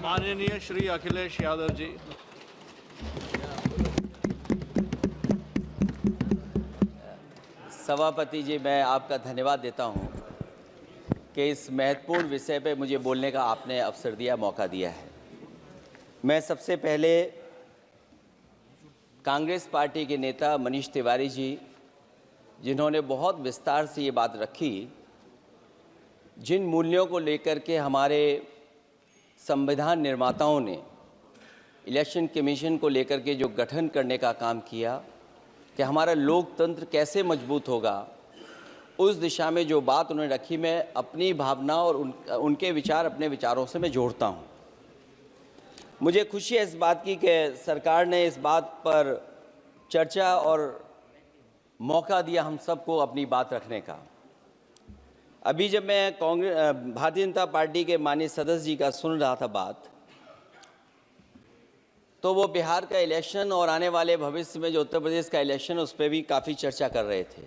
माननीय श्री अखिलेश यादव जी। सभापति जी, मैं आपका धन्यवाद देता हूं कि इस महत्वपूर्ण विषय पे मुझे बोलने का आपने अवसर दिया, मौका दिया है। मैं सबसे पहले कांग्रेस पार्टी के नेता मनीष तिवारी जी, जिन्होंने बहुत विस्तार से ये बात रखी, जिन मूल्यों को लेकर के हमारे संविधान निर्माताओं ने इलेक्शन कमीशन को लेकर के जो गठन करने का काम किया कि हमारा लोकतंत्र कैसे मजबूत होगा, उस दिशा में जो बात उन्होंने रखी, मैं अपनी भावना और उनके विचार अपने विचारों से मैं जोड़ता हूं। मुझे खुशी है इस बात की कि सरकार ने इस बात पर चर्चा और मौका दिया हम सबको अपनी बात रखने का। अभी जब मैं भारतीय जनता पार्टी के माननीय सदस्य जी का सुन रहा था बात, तो वो बिहार का इलेक्शन और आने वाले भविष्य में जो उत्तर प्रदेश का इलेक्शन उस पर भी काफ़ी चर्चा कर रहे थे।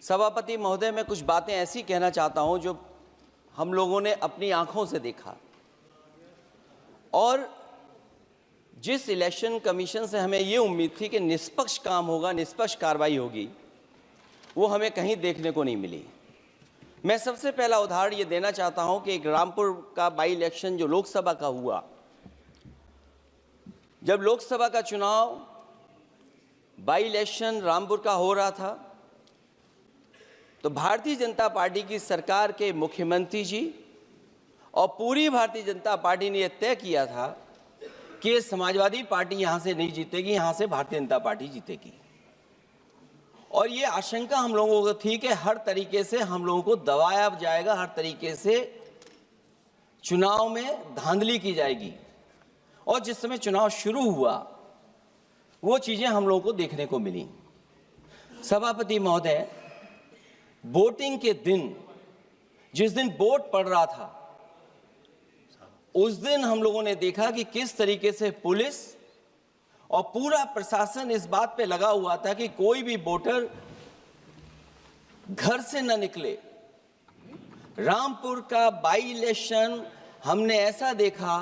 सभापति महोदय, मैं कुछ बातें ऐसी कहना चाहता हूं जो हम लोगों ने अपनी आंखों से देखा, और जिस इलेक्शन कमीशन से हमें ये उम्मीद थी कि निष्पक्ष काम होगा, निष्पक्ष कार्रवाई होगी, वो हमें कहीं देखने को नहीं मिली। मैं सबसे पहला उदाहरण ये देना चाहता हूं कि एक रामपुर का बाई इलेक्शन जो लोकसभा का हुआ, जब लोकसभा का चुनाव बाई इलेक्शन रामपुर का हो रहा था, तो भारतीय जनता पार्टी की सरकार के मुख्यमंत्री जी और पूरी भारतीय जनता पार्टी ने यह तय किया था कि समाजवादी पार्टी यहां से नहीं जीतेगी, यहां से भारतीय जनता पार्टी जीतेगी। और ये आशंका हम लोगों को थी कि हर तरीके से हम लोगों को दबाया जाएगा, हर तरीके से चुनाव में धांधली की जाएगी। और जिस समय चुनाव शुरू हुआ, वो चीजें हम लोगों को देखने को मिली। सभापति महोदय, वोटिंग के दिन, जिस दिन वोट पड़ रहा था, उस दिन हम लोगों ने देखा कि किस तरीके से पुलिस और पूरा प्रशासन इस बात पे लगा हुआ था कि कोई भी वोटर घर से न निकले। रामपुर का बाई इलेक्शन हमने ऐसा देखा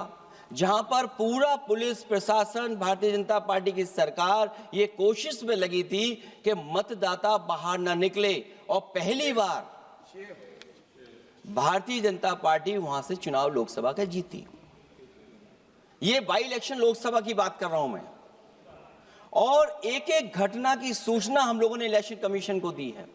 जहां पर पूरा पुलिस प्रशासन, भारतीय जनता पार्टी की सरकार ये कोशिश में लगी थी कि मतदाता बाहर न निकले, और पहली बार भारतीय जनता पार्टी वहां से चुनाव लोकसभा का जीती। ये बाई इलेक्शन लोकसभा की बात कर रहा हूं मैं। और एक एक घटना की सूचना हम लोगों ने इलेक्शन कमीशन को दी है।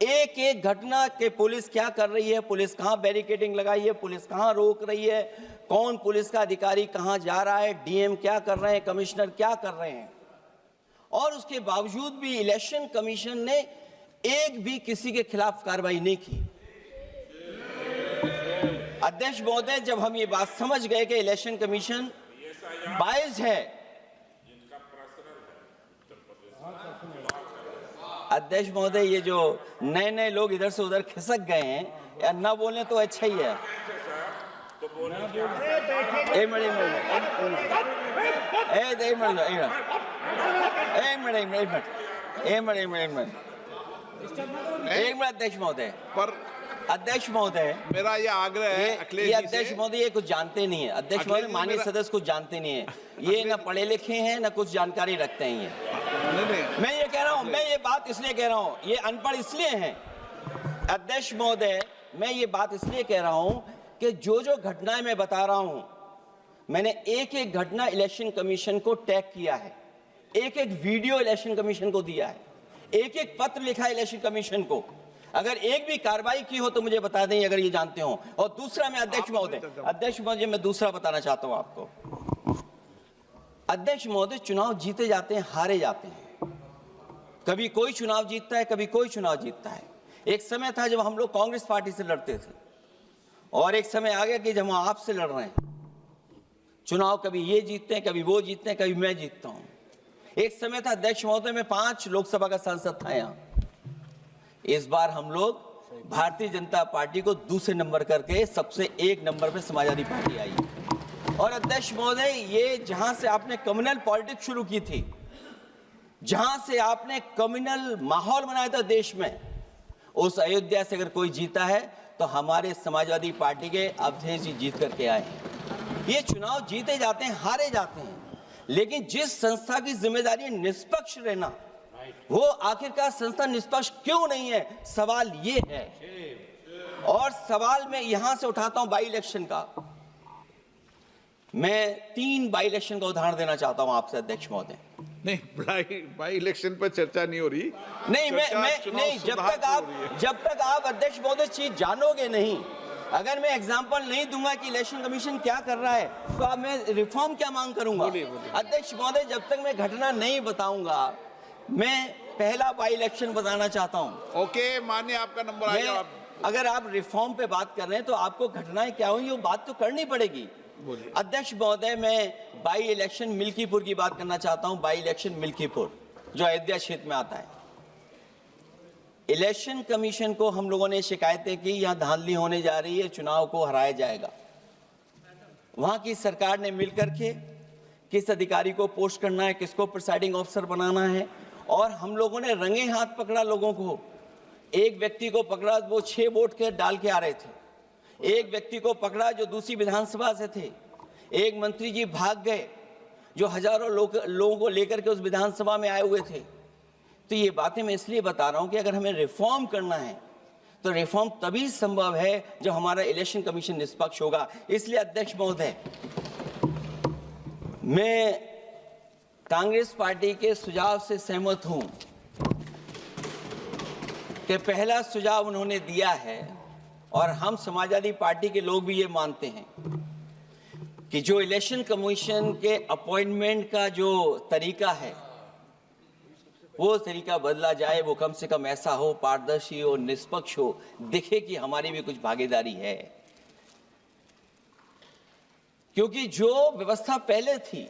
एक एक घटना के पुलिस क्या कर रही है, पुलिस कहां बैरिकेडिंग लगाई है, पुलिस कहां रोक रही है, कौन पुलिस का अधिकारी कहां जा रहा है, डीएम क्या कर रहे हैं, कमिश्नर क्या कर रहे हैं। और उसके बावजूद भी इलेक्शन कमीशन ने एक भी किसी के खिलाफ कार्रवाई नहीं की। अध्यक्ष महोदय, जब हम ये बात समझ गए कि इलेक्शन कमीशन बायस्ड है, अध्यक्ष महोदय, ये जो नए नए लोग इधर से उधर खिसक गए हैं, या ना बोले तो अच्छा ही है। एक मिनट अध्यक्ष महोदय, पर अध्यक्ष महोदय, मेरा ये आग्रह है ये अध्यक्ष महोदय ये कुछ जानते नहीं है। अध्यक्ष महोदय, माननीय सदस्य कुछ जानते नहीं है, ये ना पढ़े लिखे हैं ना कुछ जानकारी रखते हैं। ये मैं ये कह रहा हूं, मैं ये बात इसलिए कह रहा हूं, ये अनपढ़ इसलिए हैं। अध्यक्ष महोदय, मैं ये बात इसलिए कह रहा हूं कि जो जो घटनाएं मैं बता रहा हूं, मैंने एक एक घटना इलेक्शन कमीशन को टैग किया है, एक एक वीडियो इलेक्शन कमीशन को दिया है, एक एक पत्र लिखा है इलेक्शन कमीशन को। अगर एक भी कार्रवाई की हो तो मुझे बता दें, अगर ये जानते हो। और दूसरा, मैं अध्यक्ष महोदय, मैं दूसरा बताना चाहता हूं आपको। अध्यक्ष महोदय, चुनाव जीते जाते हैं, हारे जाते हैं। कभी कोई चुनाव जीतता है, कभी कोई चुनाव जीतता है। एक समय था जब हम लोग कांग्रेस पार्टी से लड़ते थे, और एक समय आ गया कि जब हम आपसे लड़ रहे हैं। चुनाव कभी ये जीतते हैं, कभी वो जीतते हैं, कभी मैं जीतता हूं। एक समय था अध्यक्ष महोदय, में 5 लोकसभा का सांसद था यहां। इस बार हम लोग भारतीय जनता पार्टी को दूसरे नंबर करके सबसे 1 नंबर पे समाजवादी पार्टी आई। और अध्यक्ष महोदय, ये जहां से आपने कम्युनल पॉलिटिक्स शुरू की थी, जहां से आपने कम्युनल माहौल बनाया था देश में, उस अयोध्या से अगर कोई जीता है तो हमारे समाजवादी पार्टी के अवधेश जी जीत करके आए हैं। ये चुनाव जीते जाते हैं, हारे जाते हैं, लेकिन जिस संस्था की जिम्मेदारी निष्पक्ष रहना, वो आखिरकार संस्था निष्पक्ष क्यों नहीं है, सवाल ये है। और सवाल मैं यहां से उठाता हूं बाई इलेक्शन का। मैं 3 बाई इलेक्शन का उदाहरण देना चाहता हूं आपसे अध्यक्ष महोदय। नहीं, बाई इलेक्शन पर चर्चा नहीं हो रही। नहीं, मैं नहीं, जब तक आप अध्यक्ष महोदय चीज जानोगे नहीं, अगर मैं एग्जांपल नहीं दूंगा कि इलेक्शन कमीशन क्या कर रहा है, तो अब मैं रिफॉर्म क्या मांग करूंगा। अध्यक्ष महोदय, जब तक मैं घटना नहीं बताऊंगा, मैं पहला बाई इलेक्शन बताना चाहता हूं। ओके, मानिए आपका नंबर आएगा। अगर आप रिफॉर्म पे बात कर रहे हैं तो आपको घटनाएं क्या हुई वो बात तो करनी पड़ेगी। अध्यक्ष महोदय, मैं बाई इलेक्शन मिल्कीपुर की बात करना चाहता हूं। बाई इलेक्शन मिल्कीपुर जो अयोध्या क्षेत्र में आता है। इलेक्शन कमीशन को हम लोगों ने शिकायतें की, यहां धांधली होने जा रही है, चुनाव को हराया जाएगा। वहां की सरकार ने मिलकर के किस अधिकारी को पोस्ट करना है, किसको प्रिसाइडिंग ऑफिसर बनाना है, और हम लोगों ने रंगे हाथ पकड़ा लोगों को। एक व्यक्ति को पकड़ा, वो 6 वोट के डाल के आ रहे थे। एक व्यक्ति को पकड़ा जो दूसरी विधानसभा से थे। एक मंत्री जी भाग गए जो हजारों लोगों को लेकर के उस विधानसभा में आए हुए थे। तो ये बातें मैं इसलिए बता रहा हूं कि अगर हमें रिफॉर्म करना है तो रिफॉर्म तभी संभव है जब हमारा इलेक्शन कमीशन निष्पक्ष होगा। इसलिए अध्यक्ष महोदय, मैं कांग्रेस पार्टी के सुझाव से सहमत हूं कि पहला सुझाव उन्होंने दिया है, और हम समाजवादी पार्टी के लोग भी ये मानते हैं कि जो इलेक्शन कमीशन के अपॉइंटमेंट का जो तरीका है वो तरीका बदला जाए। वो कम से कम ऐसा हो, पारदर्शी हो, निष्पक्ष हो, दिखे कि हमारी भी कुछ भागीदारी है। क्योंकि जो व्यवस्था पहले थी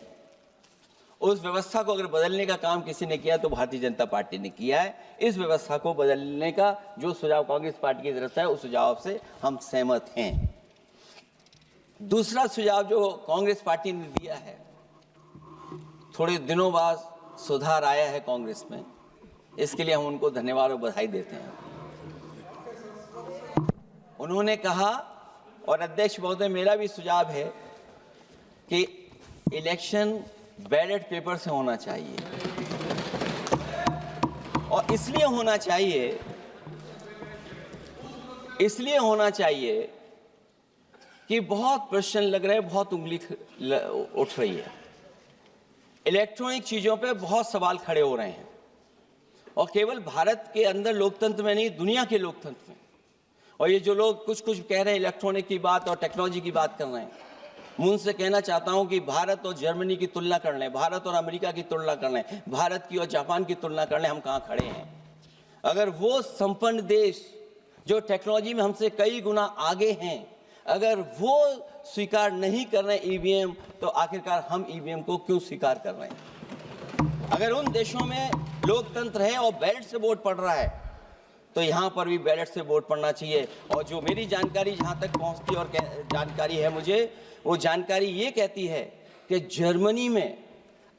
उस व्यवस्था को अगर बदलने का काम किसी ने किया तो भारतीय जनता पार्टी ने किया है। इस व्यवस्था को बदलने का जो सुझाव कांग्रेस पार्टी की तरफ से है, उस सुझाव से हम सहमत हैं। दूसरा सुझाव जो कांग्रेस पार्टी ने दिया है, थोड़े दिनों बाद सुधार आया है कांग्रेस में, इसके लिए हम उनको धन्यवाद और बधाई देते हैं। उन्होंने कहा, और अध्यक्ष महोदय मेरा भी सुझाव है कि इलेक्शन बैलेट पेपर से होना चाहिए। और इसलिए होना चाहिए कि बहुत प्रश्न लग रहे हैं, बहुत उंगली उठ रही है। इलेक्ट्रॉनिक चीजों पे बहुत सवाल खड़े हो रहे हैं, और केवल भारत के अंदर लोकतंत्र में नहीं, दुनिया के लोकतंत्र में। और ये जो लोग कुछ कह रहे हैं इलेक्ट्रॉनिक की बात और टेक्नोलॉजी की बात कर रहे हैं, मैं उनसे कहना चाहता हूं कि भारत और जर्मनी की तुलना कर लें, भारत और अमेरिका की तुलना कर लें, भारत की और जापान की तुलना कर लें, हम कहां खड़े हैं। अगर वो संपन्न देश जो टेक्नोलॉजी में हमसे कई गुना आगे हैं, अगर वो स्वीकार नहीं कर रहे ईवीएम, तो आखिरकार हम ईवीएम को क्यों स्वीकार कर रहे हैं। अगर उन देशों में लोकतंत्र है और बैलेट से वोट पड़ रहा है, तो यहाँ पर भी बैलेट से वोट पड़ना चाहिए। और जो मेरी जानकारी जहाँ तक पहुँचती और जानकारी है मुझे, वो जानकारी ये कहती है कि जर्मनी में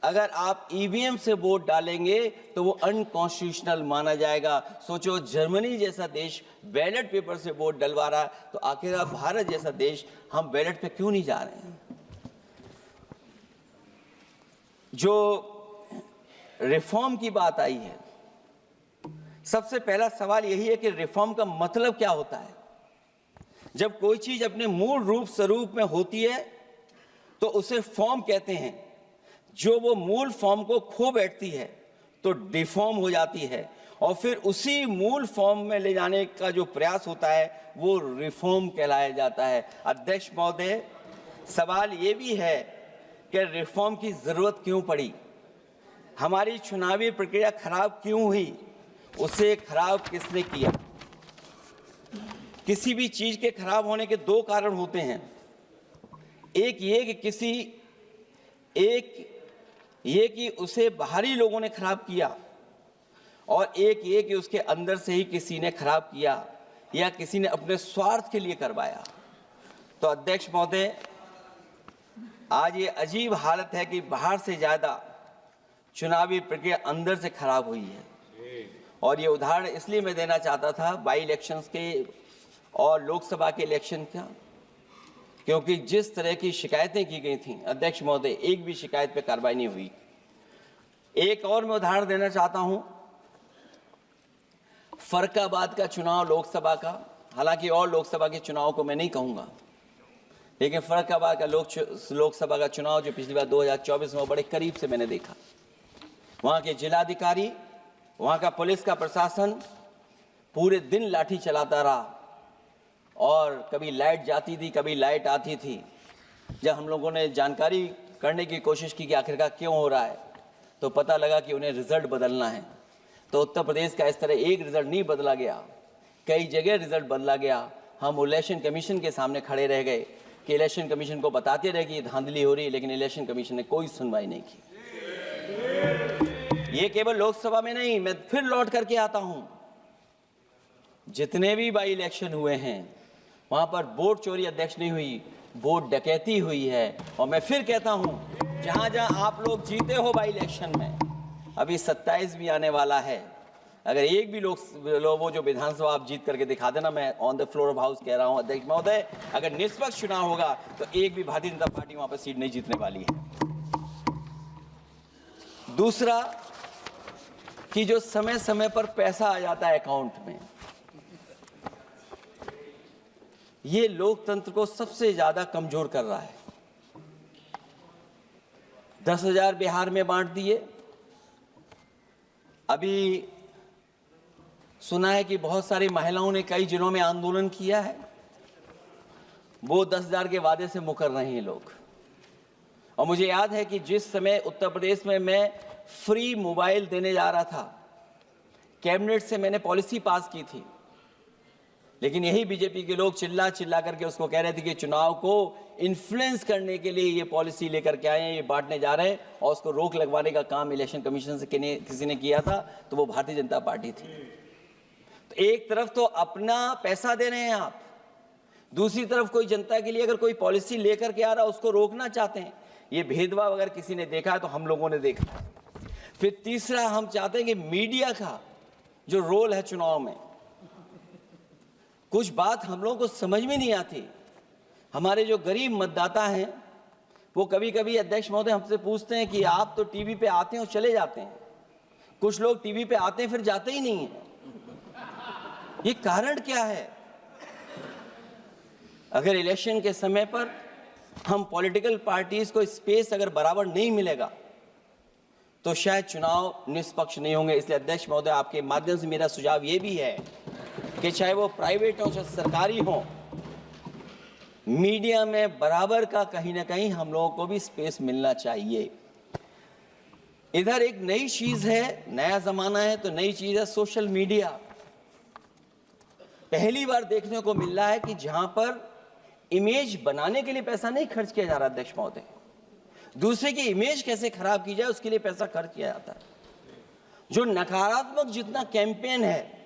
अगर आप ईवीएम से वोट डालेंगे तो वो अनकॉन्स्टिट्यूशनल माना जाएगा। सोचो, जर्मनी जैसा देश बैलेट पेपर से वोट डलवा रहा है, तो आखिर भारत जैसा देश हम बैलेट पे क्यों नहीं जा रहे हैं। जो रिफॉर्म की बात आई है, सबसे पहला सवाल यही है कि रिफॉर्म का मतलब क्या होता है। जब कोई चीज अपने मूल रूप स्वरूप में होती है तो उसे फॉर्म कहते हैं। जो वो मूल फॉर्म को खो बैठती है तो डिफॉर्म हो जाती है, और फिर उसी मूल फॉर्म में ले जाने का जो प्रयास होता है वो रिफॉर्म कहलाया जाता है। अध्यक्ष महोदय, सवाल ये भी है कि रिफॉर्म की जरूरत क्यों पड़ी, हमारी चुनावी प्रक्रिया खराब क्यों हुई, उसे खराब किसने किया। किसी भी चीज के खराब होने के 2 कारण होते हैं। एक ये कि उसे बाहरी लोगों ने खराब किया, और एक ये कि उसके अंदर से ही किसी ने खराब किया या किसी ने अपने स्वार्थ के लिए करवाया। तो अध्यक्ष महोदय, आज ये अजीब हालत है कि बाहर से ज्यादा चुनावी प्रक्रिया अंदर से खराब हुई है। और ये उदाहरण इसलिए मैं देना चाहता था बाई इलेक्शंस के और लोकसभा के इलेक्शन का, क्योंकि जिस तरह की शिकायतें की गई थी अध्यक्ष महोदय, एक भी शिकायत पे कार्रवाई नहीं हुई। एक और मैं उदाहरण देना चाहता हूं, फर्रुखाबाद का चुनाव लोकसभा का, हालांकि और लोकसभा के चुनाव को मैं नहीं कहूंगा, लेकिन फर्रुखाबाद का लोकसभा का चुनाव जो पिछली बार 2024 में बड़े करीब से मैंने देखा। वहां के जिलाधिकारी, वहां का पुलिस का प्रशासन पूरे दिन लाठी चलाता रहा और कभी लाइट जाती थी, कभी लाइट आती थी। जब हम लोगों ने जानकारी करने की कोशिश की कि आखिरकार क्यों हो रहा है, तो पता लगा कि उन्हें रिजल्ट बदलना है। तो उत्तर प्रदेश का इस तरह एक रिजल्ट नहीं बदला गया, कई जगह रिजल्ट बदला गया। हम इलेक्शन कमीशन के सामने खड़े रह गए कि इलेक्शन कमीशन को बताते रहे कि धांधली हो रही है, लेकिन इलेक्शन कमीशन ने कोई सुनवाई नहीं की। ये केवल लोकसभा में नहीं, मैं फिर लौट करके आता हूं, जितने भी बाई इलेक्शन हुए हैं वहां पर वोट चोरी अध्यक्ष नहीं हुई, वोट डकैती हुई है। और मैं फिर कहता हूं, जहां जहां आप लोग जीते हो बाई इलेक्शन में, अभी 27 भी आने वाला है, अगर एक भी लोग वो जो विधानसभा आप जीत करके दिखा देना, मैं on the floor of house कह रहा हूं अध्यक्ष महोदय, अगर निष्पक्ष चुनाव होगा तो एक भी भारतीय जनता पार्टी वहां पर सीट नहीं जीतने वाली है। दूसरा कि जो समय समय पर पैसा आ जाता है अकाउंट में, ये लोकतंत्र को सबसे ज्यादा कमजोर कर रहा है। 10,000 बिहार में बांट दिए। अभी सुना है कि बहुत सारी महिलाओं ने कई जिलों में आंदोलन किया है, वो 10,000 के वादे से मुकर रहे हैं लोग। और मुझे याद है कि जिस समय उत्तर प्रदेश में मैं फ्री मोबाइल देने जा रहा था, कैबिनेट से मैंने पॉलिसी पास की थी, लेकिन यही बीजेपी के लोग चिल्ला चिल्ला करके उसको कह रहे थे कि चुनाव को इन्फ्लुएंस करने के लिए ये पॉलिसी लेकर के आए हैं, ये बांटने जा रहे हैं, और उसको रोक लगवाने का काम इलेक्शन कमीशन से किसी ने किया था, तो वो भारतीय जनता पार्टी थी। तो एक तरफ तो अपना पैसा दे रहे हैं आप, दूसरी तरफ कोई जनता के लिए अगर कोई पॉलिसी लेकर के आ रहा है उसको रोकना चाहते हैं। ये भेदभाव अगर किसी ने देखा है तो हम लोगों ने देखा है। फिर तीसरा, हम चाहते हैं कि मीडिया का जो रोल है चुनाव में, कुछ बात हम लोगों को समझ में नहीं आती। हमारे जो गरीब मतदाता हैं वो कभी कभी अध्यक्ष महोदय हमसे पूछते हैं कि आप तो टीवी पे आते हैं और चले जाते हैं, कुछ लोग टीवी पे आते हैं फिर जाते ही नहीं हैं। ये कारण क्या है? अगर इलेक्शन के समय पर हम पॉलिटिकल पार्टीज को स्पेस अगर बराबर नहीं मिलेगा तो शायद चुनाव निष्पक्ष नहीं होंगे। इसलिए अध्यक्ष महोदय, आपके माध्यम से मेरा सुझाव ये भी है कि चाहे वो प्राइवेट हो चाहे सरकारी हो, मीडिया में बराबर का कहीं ना कहीं हम लोगों को भी स्पेस मिलना चाहिए। इधर एक नई चीज है, नया जमाना है, तो नई चीज है सोशल मीडिया। पहली बार देखने को मिल रहा है कि जहां पर इमेज बनाने के लिए पैसा नहीं खर्च किया जा रहा अध्यक्ष महोदय, दूसरे की इमेज कैसे खराब की जाए उसके लिए पैसा खर्च किया जाता है। जो नकारात्मक जितना कैंपेन है,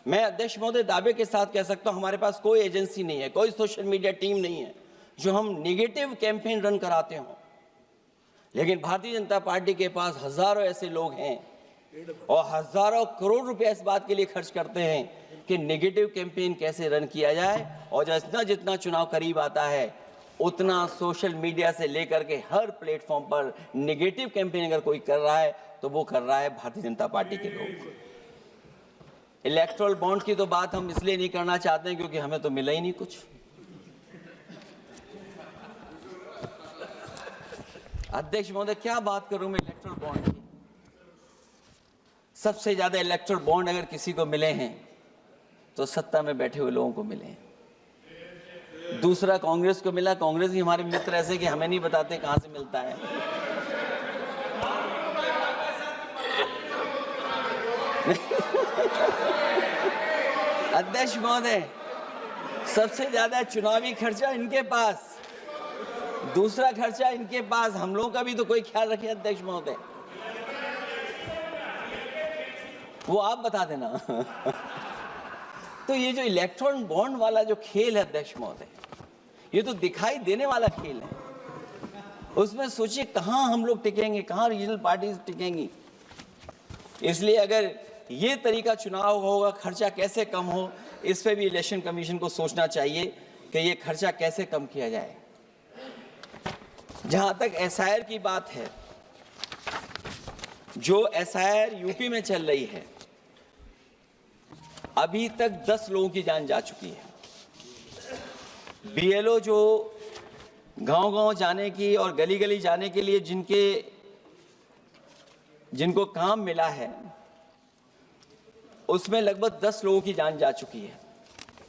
मैं अध्यक्ष महोदय दावे के साथ कह सकता हूं, हमारे पास कोई एजेंसी नहीं है, कोई सोशल मीडिया टीम नहीं है जो हम नेगेटिव कैंपेन रन कराते हो, लेकिन भारतीय जनता पार्टी के पास हजारों ऐसे लोग हैं और हजारों करोड़ रुपए इस बात के लिए खर्च करते हैं कि नेगेटिव कैंपेन कैसे रन किया जाए। और जितना जितना चुनाव करीब आता है उतना सोशल मीडिया से लेकर के हर प्लेटफॉर्म पर नेगेटिव कैंपेन अगर कोई कर रहा है तो वो कर रहा है भारतीय जनता पार्टी के लोग। इलेक्टोरल बॉन्ड की तो बात हम इसलिए नहीं करना चाहते हैं क्योंकि हमें तो मिला ही नहीं कुछ। अध्यक्ष महोदय, क्या बात करूं मैं इलेक्टोरल बॉन्ड की? सबसे ज्यादा इलेक्टोरल बॉन्ड अगर किसी को मिले हैं तो सत्ता में बैठे हुए लोगों को मिले हैं। दूसरा कांग्रेस को मिला। कांग्रेस ही हमारे मित्र ऐसे कि हमें नहीं बताते कहां से मिलता है। अध्यक्ष महोदय, सबसे ज्यादा चुनावी खर्चा इनके पास, दूसरा खर्चा इनके पास। हम लोगों का भी तो कोई ख्याल रखे अध्यक्ष महोदय, वो आप बता देना। तो ये जो इलेक्ट्रॉन बॉन्ड वाला जो खेल है अध्यक्ष महोदय, ये तो दिखाई देने वाला खेल है। उसमें सोचिए कहां हम लोग टिकेंगे, कहां रीजनल पार्टीज टिकेंगी। इसलिए अगर ये तरीका चुनाव होगा, खर्चा कैसे कम हो, इस पे भी इलेक्शन कमीशन को सोचना चाहिए कि ये खर्चा कैसे कम किया जाए। जहां तक एसआईआर की बात है, जो एसआईआर यूपी में चल रही है, अभी तक 10 लोगों की जान जा चुकी है। बीएलओ जो गांव-गांव जाने की और गली-गली जाने के लिए जिनको काम मिला है, उसमें लगभग 10 लोगों की जान जा चुकी है।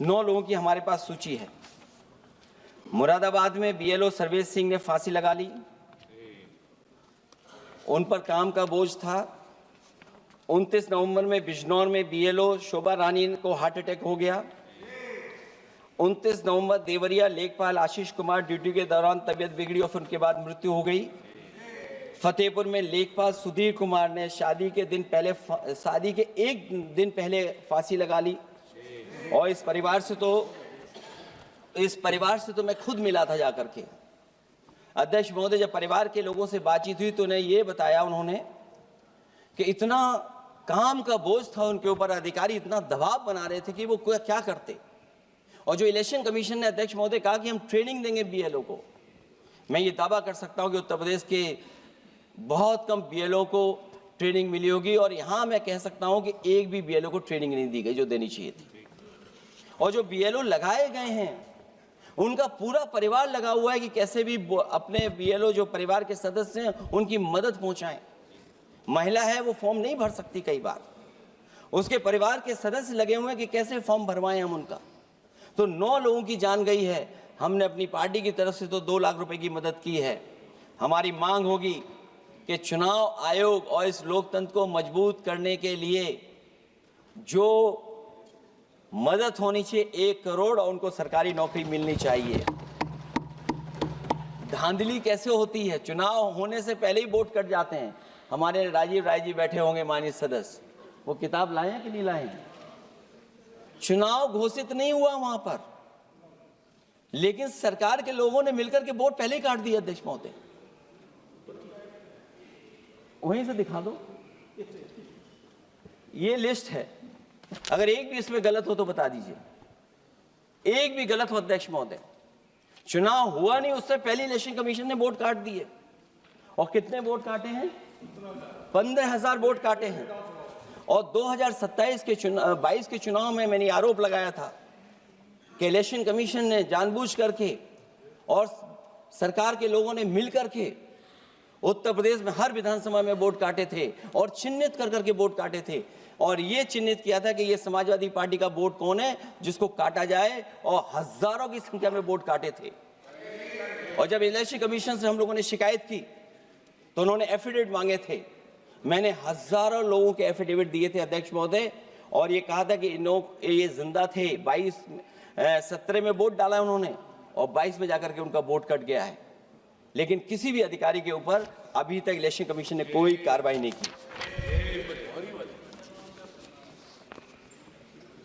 9 लोगों की हमारे पास सूची है। मुरादाबाद में बीएलओ सर्वेश सिंह ने फांसी लगा ली, उन पर काम का बोझ था। 29 नवंबर में बिजनौर में बीएलओ शोभा रानी को हार्ट अटैक हो गया। 29 नवंबर देवरिया लेखपाल आशीष कुमार ड्यूटी के दौरान तबीयत बिगड़ी और उनके बाद मृत्यु हो गई। फतेहपुर में लेखपाल सुधीर कुमार ने शादी के एक दिन पहले फांसी लगा ली। और इस परिवार से तो मैं खुद मिला था जाकर के। अध्यक्ष महोदय, जब परिवार के लोगों से बातचीत हुई तो उन्हें ये बताया उन्होंने कि इतना काम का बोझ था उनके ऊपर, अधिकारी इतना दबाव बना रहे थे कि वो क्या करते। और जो इलेक्शन कमीशन ने अध्यक्ष महोदय कहा कि हम ट्रेनिंग देंगे बीएलओ को, मैं ये दावा कर सकता हूं कि उत्तर प्रदेश के बहुत कम बीएलओ को ट्रेनिंग मिली होगी। और यहां मैं कह सकता हूं कि एक भी बीएलओ को ट्रेनिंग नहीं दी गई जो देनी चाहिए थी। और जो बीएलओ लगाए गए हैं, उनका पूरा परिवार लगा हुआ है कि कैसे भी अपने बीएलओ जो परिवार के सदस्य हैं उनकी मदद पहुंचाएं। महिला है, वो फॉर्म नहीं भर सकती, कई बार उसके परिवार के सदस्य लगे हुए हैं कि कैसे फॉर्म भरवाएं हम उनका। तो 9 लोगों की जान गई है। हमने अपनी पार्टी की तरफ से तो 2 लाख रुपए की मदद की है। हमारी मांग होगी कि चुनाव आयोग और इस लोकतंत्र को मजबूत करने के लिए जो मदद होनी चाहिए 1 करोड़, और उनको सरकारी नौकरी मिलनी चाहिए। धांधली कैसे होती है, चुनाव होने से पहले ही वोट कट जाते हैं। हमारे राजीव राय जी बैठे होंगे माननीय सदस्य, वो किताब लाए हैं कि नहीं लाए हैं? चुनाव घोषित नहीं हुआ वहां पर, लेकिन सरकार के लोगों ने मिलकर के वोट पहले ही काट दिया। अध्यक्ष महोदय, वहीं से दिखा दो, ये लिस्ट है। अगर एक भी इसमें गलत हो तो बता दीजिए, एक भी गलत हो अध्यक्ष महोदय। चुनाव हुआ नहीं, उससे पहले इलेक्शन कमीशन ने वोट काट दिए। और कितने वोट काटे हैं? 15,000 वोट काटे हैं। और 2027 के 22 के चुनाव में मैंने आरोप लगाया था कि इलेक्शन कमीशन ने जानबूझ करके और सरकार के लोगों ने मिल करके उत्तर प्रदेश में हर विधानसभा में वोट काटे थे और चिन्हित कर करके वोट काटे थे। और ये चिन्हित किया था कि ये समाजवादी पार्टी का वोट कौन है जिसको काटा जाए, और हजारों की संख्या में वोट काटे थे। और जब इलेक्शन कमीशन से हम लोगों ने शिकायत की तो उन्होंने एफिडेविट मांगे थे। मैंने हजारों लोगों के एफिडेविट दिए थे अध्यक्ष महोदय, और ये कहा था कि ये जिंदा थे। 17 में वोट डाला उन्होंने और 22 में जाकर के उनका वोट कट गया है। लेकिन किसी भी अधिकारी के ऊपर अभी तक इलेक्शन कमीशन ने कोई कार्रवाई नहीं की।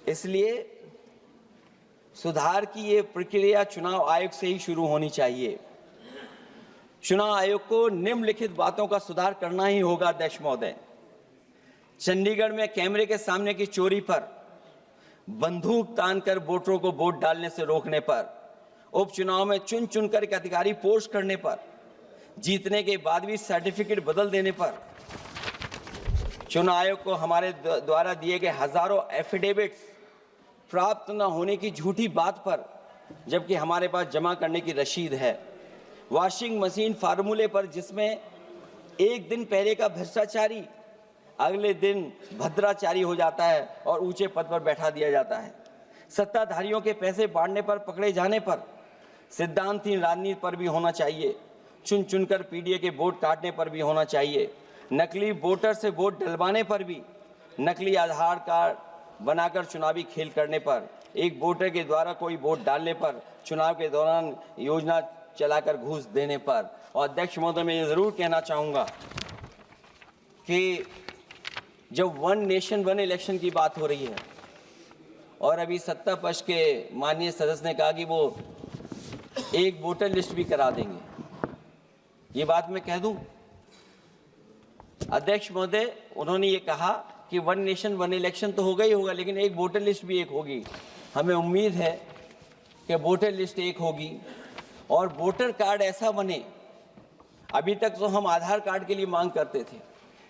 इसलिए सुधार की ये प्रक्रिया चुनाव आयोग से ही शुरू होनी चाहिए। चुनाव आयोग को निम्नलिखित बातों का सुधार करना ही होगा अध्यक्ष महोदय। चंडीगढ़ में कैमरे के सामने की चोरी पर, बंदूक तानकर वोटरों को वोट डालने से रोकने पर, उपचुनाव में चुन चुनकर एक अधिकारी पोस्ट करने पर, जीतने के बाद भी सर्टिफिकेट बदल देने पर, चुनाव आयोग को हमारे द्वारा दिए गए हजारों एफिडेविट्स प्राप्त न होने की झूठी बात पर, जबकि हमारे पास जमा करने की रसीद है, वॉशिंग मशीन फार्मूले पर जिसमें एक दिन पहले का भ्रष्टाचारी अगले दिन भद्राचारी हो जाता है और ऊंचे पद पर बैठा दिया जाता है, सत्ताधारियों के पैसे बांटने पर पकड़े जाने पर, सिद्धांतहीन राजनीति पर भी होना चाहिए, चुन चुनकर पीडीए के वोट काटने पर भी होना चाहिए, नकली वोटर से वोट डलवाने पर भी, नकली आधार कार्ड बनाकर चुनावी खेल करने पर, एक वोटर के द्वारा कोई वोट डालने पर, चुनाव के दौरान योजना चलाकर घूस देने पर। और अध्यक्ष महोदय, मैं ये जरूर कहना चाहूंगा कि जब 1 नेशन 1 इलेक्शन की बात हो रही है और अभी सत्ता पक्ष के माननीय सदस्य ने कहा कि वो एक वोटर लिस्ट भी करा देंगे, ये बात मैं कह दूं अध्यक्ष महोदय, उन्होंने ये कहा कि 1 नेशन 1 इलेक्शन तो होगा ही होगा, लेकिन एक वोटर लिस्ट भी एक होगी। हमें उम्मीद है कि वोटर लिस्ट एक होगी और वोटर कार्ड ऐसा बने। अभी तक तो हम आधार कार्ड के लिए मांग करते थे।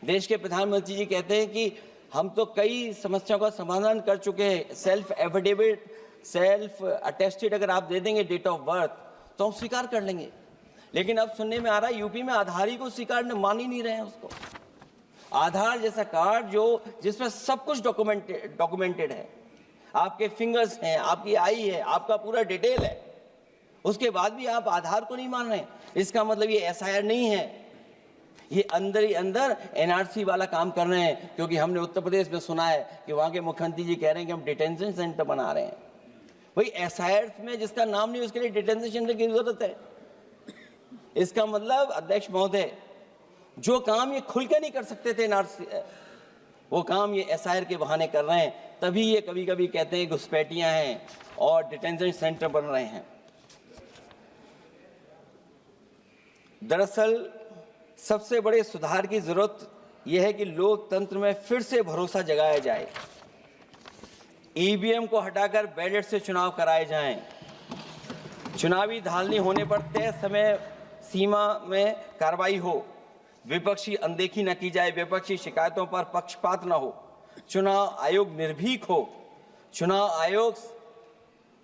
देश के प्रधानमंत्री जी कहते हैं कि हम तो कई समस्याओं का समाधान कर चुके हैं। सेल्फ एफिडेविट, सेल्फ अटेस्टेड अगर आप दे देंगे डेट ऑफ बर्थ तो हम स्वीकार कर लेंगे। लेकिन अब सुनने में आ रहा है यूपी में आधार ही को स्वीकार मान ही नहीं रहे हैं उसको। आधार जैसा कार्ड जो जिसमें सब कुछ डॉक्यूमेंटेड है, आपके फिंगर्स हैं, आपकी आई है, आपका पूरा डिटेल है, उसके बाद भी आप आधार को नहीं मान रहे। इसका मतलब ये एसआईआर नहीं है, ये अंदर ही अंदर एनआरसी वाला काम कर रहे हैं। क्योंकि हमने उत्तर प्रदेश में सुना है कि वहां के मुख्यमंत्री जी कह रहे हैं कि हम डिटेंशन सेंटर बना रहे हैं। भाई एसआईआर में जिसका नाम नहीं उसके लिए डिटेंशन सेंटर की जरूरत है। इसका मतलब अध्यक्ष महोदय, जो काम ये खुल के नहीं कर सकते थे एनआरसी, वो काम ये एसआईआर के बहाने कर रहे हैं। तभी ये कभी कभी कहते हैं घुसपैठियां हैं और डिटेंशन सेंटर बन रहे हैं। दरअसल सबसे बड़े सुधार की जरूरत यह है कि लोकतंत्र में फिर से भरोसा जगाया जाए। ईवीएम को हटाकर बैलेट से चुनाव कराए जाएं। चुनावी धांधली होने पर तय समय सीमा में कार्रवाई हो। विपक्षी अनदेखी न की जाए। विपक्षी शिकायतों पर पक्षपात न हो। चुनाव आयोग निर्भीक हो। चुनाव आयोग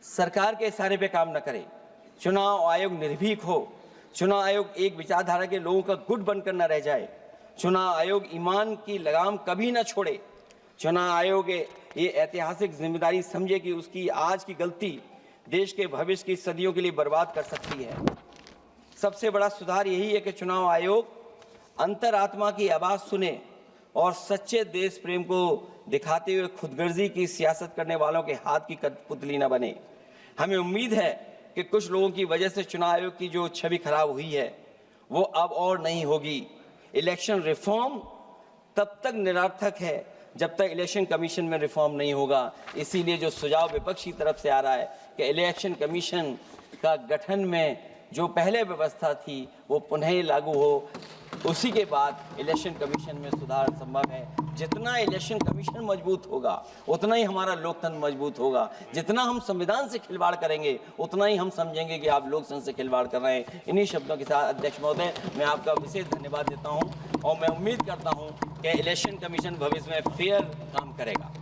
सरकार के इशारे पे काम न करे। चुनाव आयोग निर्भीक हो। चुनाव आयोग एक विचारधारा के लोगों का गुट बनकर न रह जाए। चुनाव आयोग ईमान की लगाम कभी न छोड़े। चुनाव आयोग ये ऐतिहासिक जिम्मेदारी समझे कि उसकी आज की गलती देश के भविष्य की सदियों के लिए बर्बाद कर सकती है। सबसे बड़ा सुधार यही है कि चुनाव आयोग अंतरात्मा की आवाज सुने और सच्चे देश प्रेम को दिखाते हुए खुदगर्जी की सियासत करने वालों के हाथ की कठपुतली न बने। हमें उम्मीद है कि कुछ लोगों की वजह से चुनाव आयोग की जो छवि खराब हुई है वो अब और नहीं होगी। इलेक्शन रिफॉर्म तब तक निरर्थक है जब तक इलेक्शन कमीशन में रिफॉर्म नहीं होगा। इसीलिए जो सुझाव विपक्ष की तरफ से आ रहा है कि इलेक्शन कमीशन का गठन में जो पहले व्यवस्था थी वो पुनः लागू हो, उसी के बाद इलेक्शन कमीशन में सुधार संभव है। जितना इलेक्शन कमीशन मजबूत होगा उतना ही हमारा लोकतंत्र मजबूत होगा। जितना हम संविधान से खिलवाड़ करेंगे उतना ही हम समझेंगे कि आप लोकतंत्र से खिलवाड़ कर रहे हैं। इन्हीं शब्दों के साथ अध्यक्ष महोदय मैं आपका विशेष धन्यवाद देता हूं और मैं उम्मीद करता हूं कि इलेक्शन कमीशन भविष्य में फेयर काम करेगा।